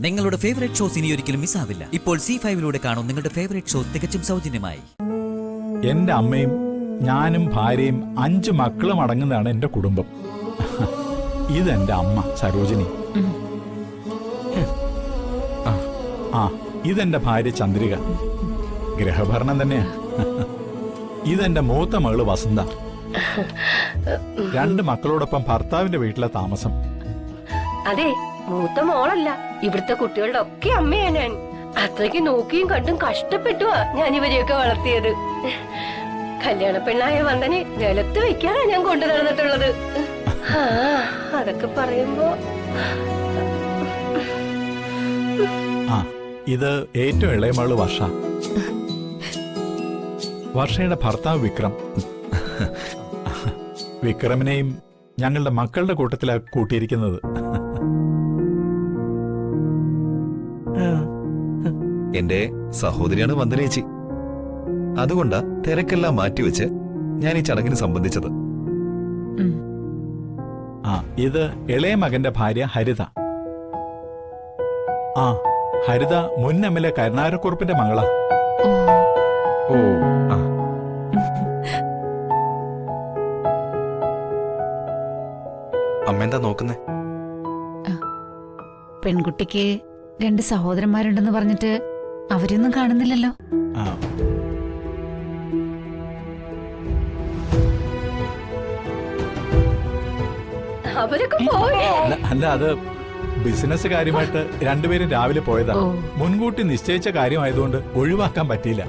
നിങ്ങളുടെ favourite shows ഇനി ഒരിക്കലും മിസ്സാവില്ല. ഇപ്പോൾ C5 കാണും നിങ്ങളുടെ ഫേവറേറ്റ് ഷോസ് തികച്ചും സൗജന്യമായി. എന്റെ അമ്മയും ഞാനും ഭാര്യയും 5 മക്കളും അടങ്ങുന്നതാണ് എന്റെ കുടുംബം. ഇതെന്റെ അമ്മ സരോജിനി. ഇതെന്റെ ഭാര്യ ചന്ദ്രിക. ഗൃഹഭരണം തന്നെയാ. ഇതെന്റെ മൂത്ത മകള് വസന്ത. 2 മക്കളോടൊപ്പം ഭർത്താവിന്റെ വീട്ടിലെ താമസം. അതെ, മൂത്ത മോളല്ല, ഇവിടുത്തെ കുട്ടികളുടെ ഒക്കെ അമ്മയാ ഞാൻ. അത്രയ്ക്ക് നോക്കിയും കണ്ടും കഷ്ടപ്പെട്ടുവാ ഞാൻ ഇവരെയൊക്കെ വളർത്തിയത്. കല്യാണ പെണ്ണായ വന്ദനെ നിലത്ത് വെക്കാനാ ഞാൻ കൊണ്ടു നടന്നിട്ടുള്ളത്. അതൊക്കെ പറയുമ്പോ ഇത് ഏറ്റവും ഇളയ മകള് വർഷ. വർഷയുടെ ഭർത്താവ് വിക്രം. വിക്രമിനെയും ഞങ്ങളുടെ മക്കളുടെ കൂട്ടത്തിലാണ് കൂട്ടിയിരിക്കുന്നത്. എന്റെ സഹോദരിയാണ് വന്ദനേച്ചി. അതുകൊണ്ടാ തിരക്കെല്ലാം മാറ്റിവെച്ച് ഞാൻ ഈ ചടങ്ങിന് സംബന്ധിച്ചത്. ഇത് ഇളയ മകന്റെ ഭാര്യ ഹരിത. ഹരിത മുൻ MLA കരുണാകരക്കുറുപ്പിന്റെ മകളാ. അമ്മ എന്താ നോക്കുന്നേ? പെൺകുട്ടിക്ക് 2 സഹോദരന്മാരുണ്ടെന്ന് പറഞ്ഞിട്ട് അവരൊന്നും കാണുന്നില്ലല്ലോ. അവരൊക്കെ പോയി. അല്ല, അത് ബിസിനസ് കാര്യമായിട്ട് 2 പേരും രാവിലെ പോയതാ. മുൻകൂട്ടി നിശ്ചയിച്ച കാര്യമായതുകൊണ്ട് ഒഴിവാക്കാൻ പറ്റിയില്ല.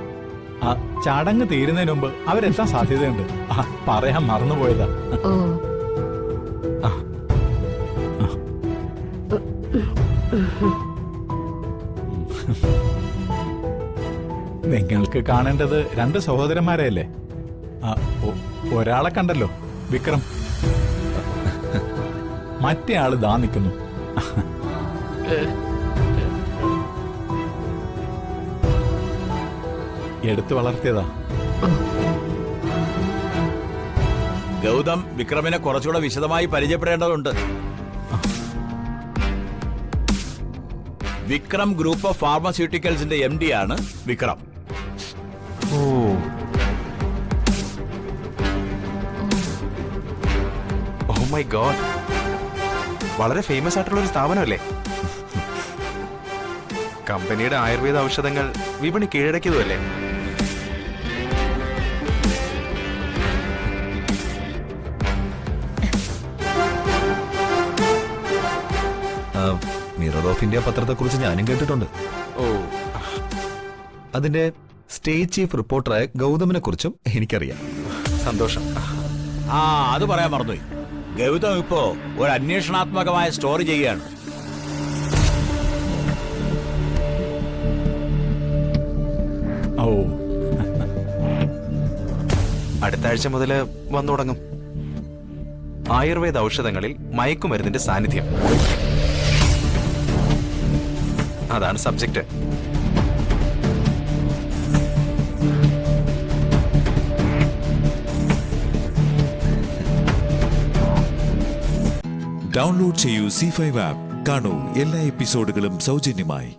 ചടങ്ങ് തീരുന്നതിന് മുമ്പ് അവരെത്താൻ സാധ്യതയുണ്ട്. പറയാൻ മറന്നുപോയതാ. നിങ്ങൾക്ക് കാണേണ്ടത് 2 സഹോദരന്മാരെയല്ലേ? ഒരാളെ കണ്ടല്ലോ, വിക്രം. മറ്റേ ആള് ദാ നിൽക്കുന്നു. എടുത്തു വളർത്തിയതാ. ഗൗതം വിക്രമിനെ കുറച്ചുകൂടെ വിശദമായി പരിചയപ്പെടേണ്ടതുണ്ട്. വിക്രം ഗ്രൂപ്പ് ഓഫ് ഫാർമസ്യൂട്ടിക്കൽസിന്റെ MD ആണ് വിക്രം. ഓ മൈ ഗോഡ്, വളരെ ഫേമസ് ആയിട്ടുള്ള ഒരു സ്ഥാപനമല്ലേ? കമ്പനിയുടെ ആയുർവേദ ഔഷധങ്ങൾ വിപണി കീഴടക്കിയതുമല്ലേ? മിറർ ഓഫ് ഇന്ത്യ പത്രത്തെക്കുറിച്ച് ഞാനും കേട്ടിട്ടുണ്ട്. അതിന്റെ സ്റ്റേറ്റ് ചീഫ് റിപ്പോർട്ടറായ ഗൗതമിനെ കുറിച്ചും എനിക്കറിയാം. സന്തോഷം. അത് പറയാൻ മറന്നുപോയി. ഗൗതം ഇപ്പോ ഒരു അന്വേഷണാത്മകമായ സ്റ്റോറി ചെയ്യുകയാണ്. അടുത്ത ആഴ്ച മുതൽ വന്നു തുടങ്ങും. ആയുർവേദ ഔഷധങ്ങളിൽ മയക്കുമരുന്നിന്റെ സാന്നിധ്യം, അതാണ് സബ്ജക്റ്റ്. ഡൗൺലോഡ് ചെയ്യൂ C5 ആപ്പ്. കാണൂ എല്ലാ എപ്പിസോഡുകളും സൗജന്യമായി.